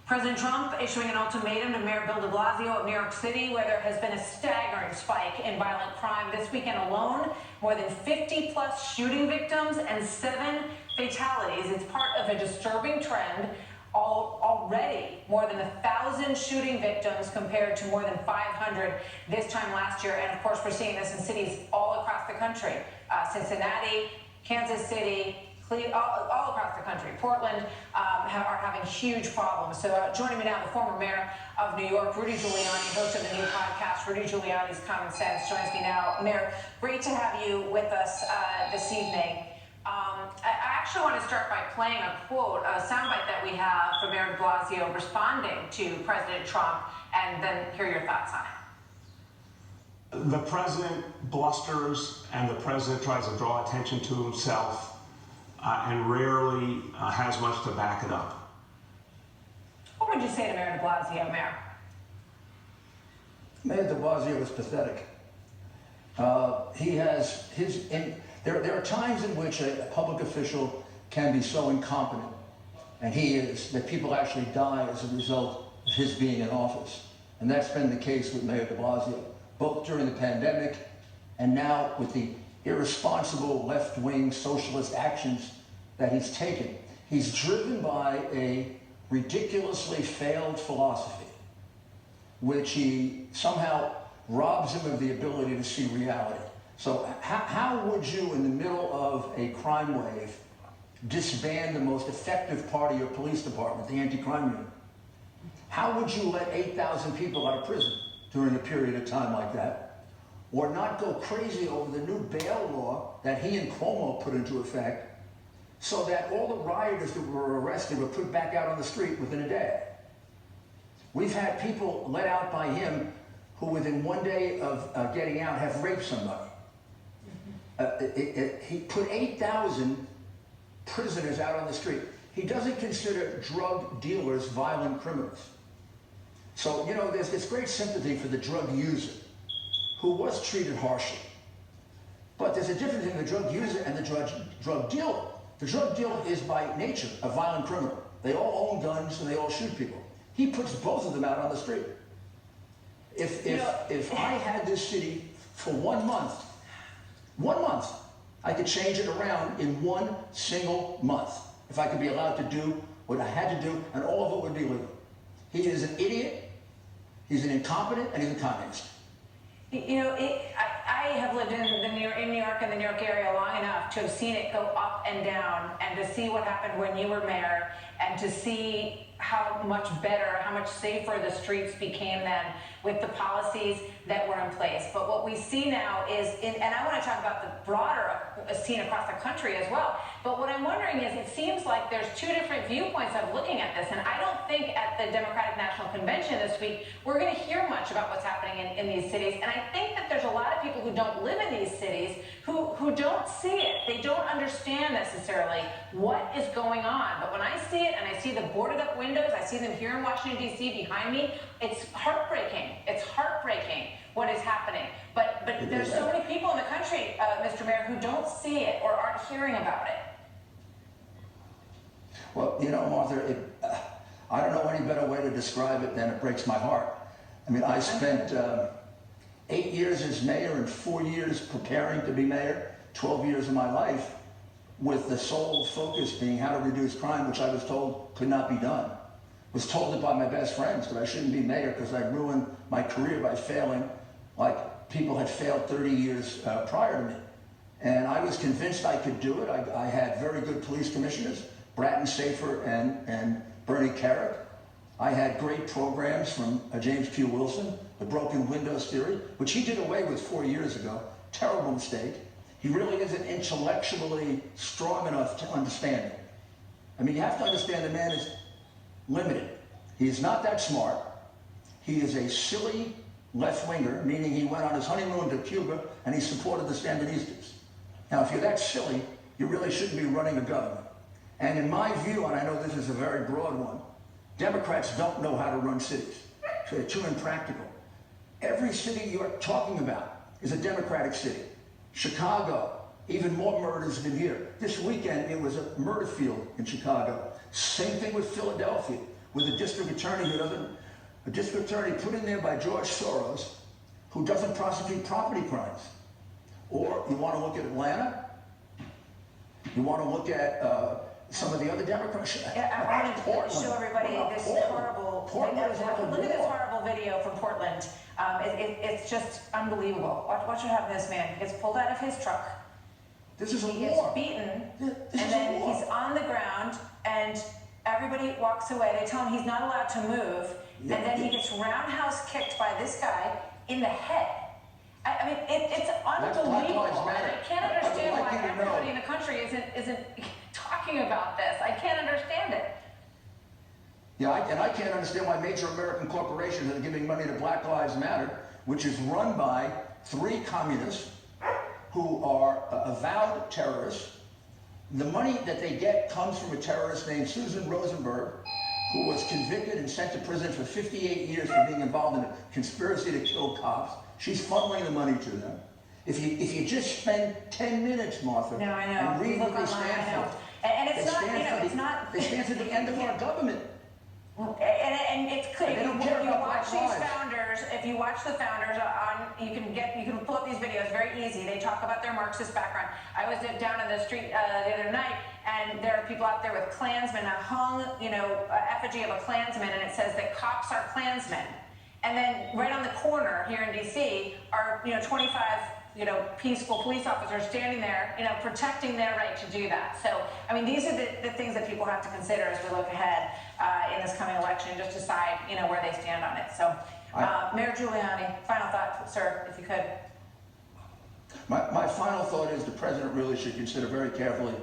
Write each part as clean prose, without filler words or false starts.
President Trump issuing an ultimatum to Mayor Bill de Blasio of New York City, where there has been a staggering spike in violent crime this weekend alone. More than 50-plus shooting victims and 7 fatalities. It's part of a disturbing trend. Already more than 1,000 shooting victims compared to more than 500 this time last year. And of course, we're seeing this in cities all across the country. Cincinnati, Kansas City, all across the country. Portland are having huge problems. So joining me now, the former mayor of New York, Rudy Giuliani, host of the new podcast, Rudy Giuliani's Common Sense, joins me now. Mayor, great to have you with us this evening. I actually want to start by playing a quote, a soundbite that we have from Mayor de Blasio responding to President Trump, and then hear your thoughts on it. The president blusters, and the president tries to draw attention to himself, and rarely has much to back it up. What would you say to Mayor de Blasio, Mayor? Mayor de Blasio is pathetic. There are times in which a public official can be so incompetent, and he is, that people actually die as a result of his being in office. And that's been the case with Mayor de Blasio, both during the pandemic and now with the irresponsible left-wing socialist actions that he's taken. He's driven by a ridiculously failed philosophy, which he somehow robs him of the ability to see reality. So how would you, in the middle of a crime wave, disband the most effective part of your police department, the anti-crime unit? How would you let 8,000 people out of prison during a period of time like that? Or not go crazy over the new bail law that he and Cuomo put into effect, so that all the rioters that were arrested were put back out on the street within a day? We've had people let out by him who within one day of getting out have raped somebody. He put 8,000 prisoners out on the street. He doesn't consider drug dealers violent criminals. So, you know, there's this great sympathy for the drug user who was treated harshly. But there's a difference between the drug user and the drug dealer. The drug dealer is by nature a violent criminal. They all own guns and they all shoot people. He puts both of them out on the street. If I had this city for 1 month, I could change it around in 1 single month. If I could be allowed to do what I had to do, and all of it would be legal. He is an idiot, he's an incompetent, and he's a communist. You know, I have lived in New York and the New York area long enough to have seen it go up and down, and to see what happened when you were mayor, and to see how much better, how much safer the streets became then with the policies that were in place. But what we see now is, and I want to talk about the broader scene across the country as well, but what I'm wondering is, it seems like there's 2 different viewpoints of looking at this, and I don't think at the Democratic National Convention this week we're going to hear much about what's happening in these cities. And I think that there's a lot of people who don't live in these cities who don't see it. They don't understand necessarily what is going on. But when I see it, and I see the boarded up windows, I see them here in Washington, D.C. behind me, it's heartbreaking. It's heartbreaking what is happening. But there's so many people in the country, Mr. Mayor, who don't see it or aren't hearing about it. Well, you know, Martha, I don't know any better way to describe it than it breaks my heart. I mean, I spent 8 years as mayor and 4 years preparing to be mayor, 12 years of my life, with the sole focus being how to reduce crime, which I was told could not be done. Was told it by my best friends that I shouldn't be mayor because I ruined my career by failing like people had failed 30 years prior to me. And I was convinced I could do it. I had very good police commissioners, Bratton Safer and Bernie Kerik. I had great programs from James Q. Wilson, the broken windows theory, which he did away with 4 years ago. Terrible mistake. He really isn't intellectually strong enough to understand it. I mean, you have to understand the man is limited. He is not that smart. He is a silly left-winger, meaning he went on his honeymoon to Cuba and he supported the Sandinistas. Now, if you're that silly, you really shouldn't be running a government. And in my view, and I know this is a very broad one, Democrats don't know how to run cities. So they're too impractical. Every city you're talking about is a Democratic city. Chicago, even more murders than here. This weekend, it was a murder field in Chicago. Same thing with Philadelphia. with a district attorney a district attorney put in there by George Soros, who doesn't prosecute property crimes. Or you want to look at Atlanta? You want to look at some of the other Democrats? I wanted to show everybody this horrible. Portland is like a Look at this war. horrible video from Portland. It's just unbelievable. Watch what happened to this man. He gets pulled out of his truck. This is a He war. gets beaten, This is and a then war. he's on the ground, and everybody walks away. They tell him he's not allowed to move, Yeah. and then he gets roundhouse kicked by this guy in the head. I mean, it's unbelievable. Lives Matter. And I can't I would understand like why you to know. everybody in the country isn't talking about this. I can't understand it. Yeah, and I can't understand why major American corporations are giving money to Black Lives Matter, which is run by 3 communists who are avowed terrorists. The money that they get comes from a terrorist named Susan Rosenberg, who was convicted and sent to prison for 58 years for being involved in a conspiracy to kill cops. She's funneling the money to them. If you just spend 10 minutes, Martha, No, I know. and read You what look they online, I stand know. for. And it's They not, stand you know, for it's not. They stand for the end of our government. And it's clear. They don't If care you about watch Black these lives. founders, if you watch the founders you can pull up these videos very easy. They talk about their Marxist background. I was down in the street the other night, and there are people out there with Klansmen, a hung, effigy of a Klansman, and it says that cops are Klansmen. And then right on the corner here in DC are 25 peaceful police officers standing there, protecting their right to do that. So, I mean, these are the things that people have to consider as we look ahead in this coming election, just decide, where they stand on it. So, Mayor Giuliani, final thought, sir, if you could. My final thought is the president really should consider very carefully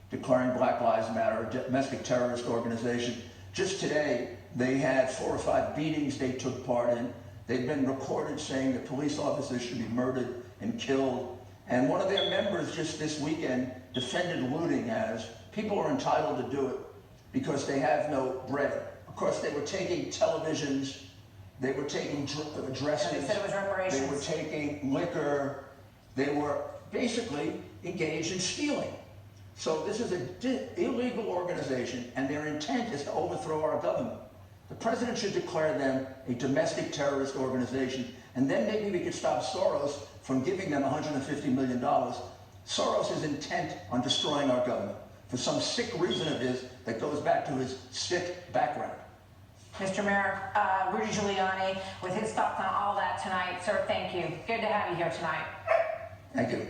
declaring Black Lives Matter a domestic terrorist organization. Just today, they had 4 or 5 beatings they took part in. They've been recorded saying that police officers should be murdered and killed. And one of their members just this weekend defended looting as people are entitled to do it because they have no bread. Of course, they were taking televisions, they were taking dresses, They said it was reparations. they were taking liquor, they were basically engaged in stealing. So this is an illegal organization, and their intent is to overthrow our government. The president should declare them a domestic terrorist organization, and then maybe we could stop Soros from giving them $150 million. Soros is intent on destroying our government for some sick reason of his that goes back to his sick background. Mr. Mayor, Rudy Giuliani, with his thoughts on all that tonight. Sir, thank you. Good to have you here tonight. Thank you.